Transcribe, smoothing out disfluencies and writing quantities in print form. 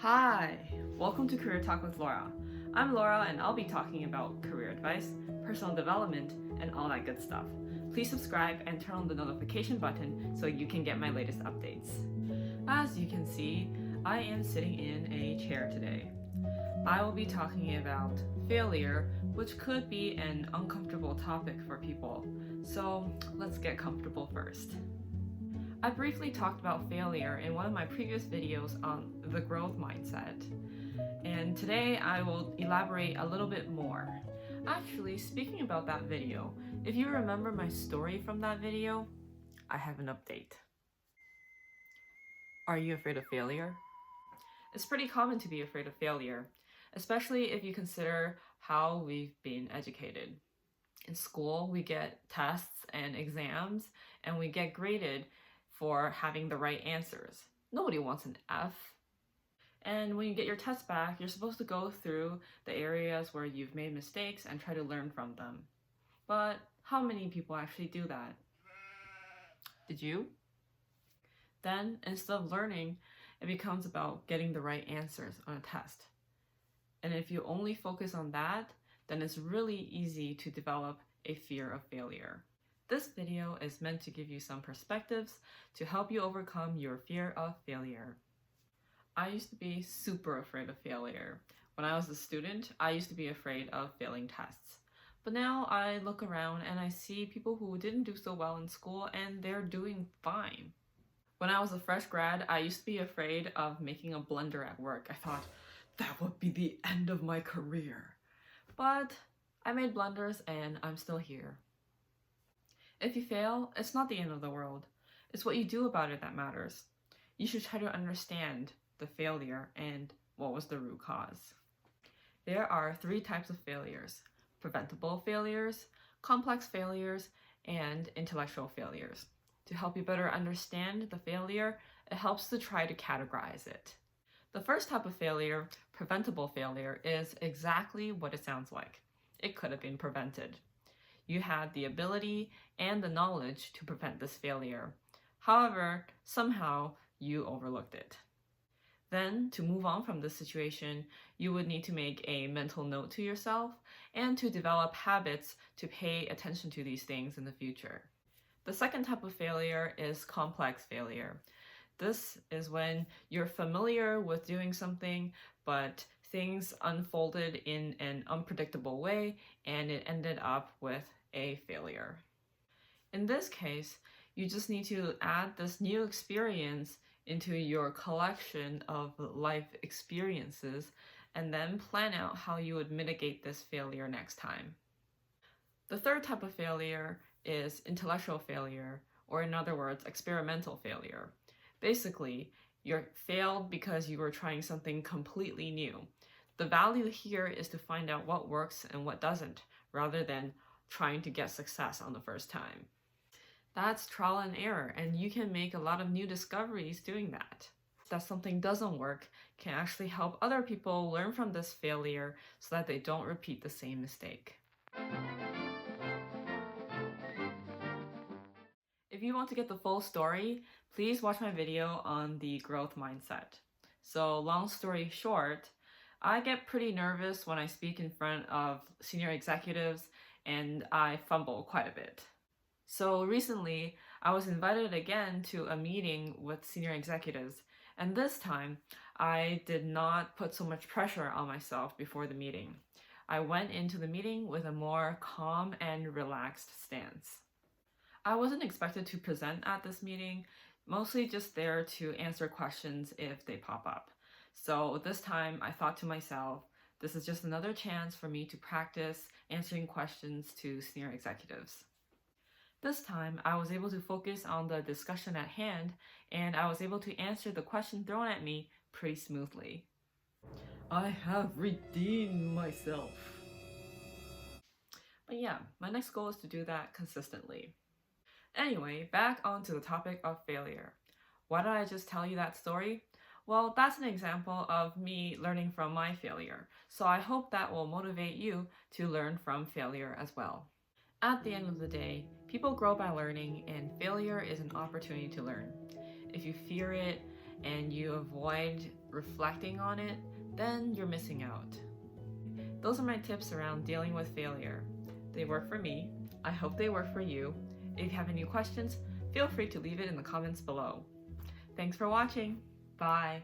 Hi, welcome to Career Talk with Laura. I'm Laura and I'll be talking about career advice, personal development, and all that good stuff. Please subscribe and turn on the notification button so you can get my latest updates. As you can see, I am sitting in a chair today. I will be talking about failure, which could be an uncomfortable topic for people. So let's get comfortable first. I briefly talked about failure in one of my previous videos on the growth mindset, and today I will elaborate a little bit more. Actually, speaking about that video, if you remember my story from that video, I have an update. Are you afraid of failure? It's pretty common to be afraid of failure, especially if you consider how we've been educated. In school, we get tests and exams, and we get graded for having the right answers. Nobody wants an F. And when you get your test back, you're supposed to go through the areas where you've made mistakes and try to learn from them. But how many people actually do that? Did you? Then, instead of learning, it becomes about getting the right answers on a test. And if you only focus on that, then it's really easy to develop a fear of failure. This video is meant to give you some perspectives to help you overcome your fear of failure. I used to be super afraid of failure. When I was a student, I used to be afraid of failing tests. But now I look around and I see people who didn't do so well in school and they're doing fine. When I was a fresh grad, I used to be afraid of making a blunder at work. I thought that would be the end of my career. But I made blunders and I'm still here. If you fail, it's not the end of the world. It's what you do about it that matters. You should try to understand the failure and what was the root cause. There are 3 types of failures: preventable failures, complex failures, and intellectual failures. To help you better understand the failure, it helps to try to categorize it. The first type of failure, preventable failure, is exactly what it sounds like. It could have been prevented. You had the ability and the knowledge to prevent this failure. However, somehow you overlooked it. Then, to move on from this situation, you would need to make a mental note to yourself and to develop habits to pay attention to these things in the future. The second type of failure is complex failure. This is when you're familiar with doing something, but things unfolded in an unpredictable way and it ended up with a failure. In this case, you just need to add this new experience into your collection of life experiences and then plan out how you would mitigate this failure next time. The third type of failure is intellectual failure, or in other words, experimental failure. Basically, you failed because you were trying something completely new. The value here is to find out what works and what doesn't, rather than trying to get success on the first time. That's trial and error, and you can make a lot of new discoveries doing that. That something doesn't work can actually help other people learn from this failure so that they don't repeat the same mistake. If you want to get the full story, please watch my video on the growth mindset. So long story short, I get pretty nervous when I speak in front of senior executives and I fumble quite a bit. So recently, I was invited again to a meeting with senior executives, and this time, I did not put so much pressure on myself before the meeting. I went into the meeting with a more calm and relaxed stance. I wasn't expected to present at this meeting, mostly just there to answer questions if they pop up. So this time I thought to myself, this is just another chance for me to practice answering questions to senior executives. This time I was able to focus on the discussion at hand and I was able to answer the question thrown at me pretty smoothly. I have redeemed myself. But yeah, my next goal is to do that consistently. Anyway, back onto the topic of failure. Why did I just tell you that story? Well, that's an example of me learning from my failure, so I hope that will motivate you to learn from failure as well. At the end of the day, people grow by learning, and failure is an opportunity to learn. If you fear it and you avoid reflecting on it, then you're missing out. Those are my tips around dealing with failure. They work for me. I hope they work for you. If you have any questions, feel free to leave it in the comments below. Thanks for watching. Bye.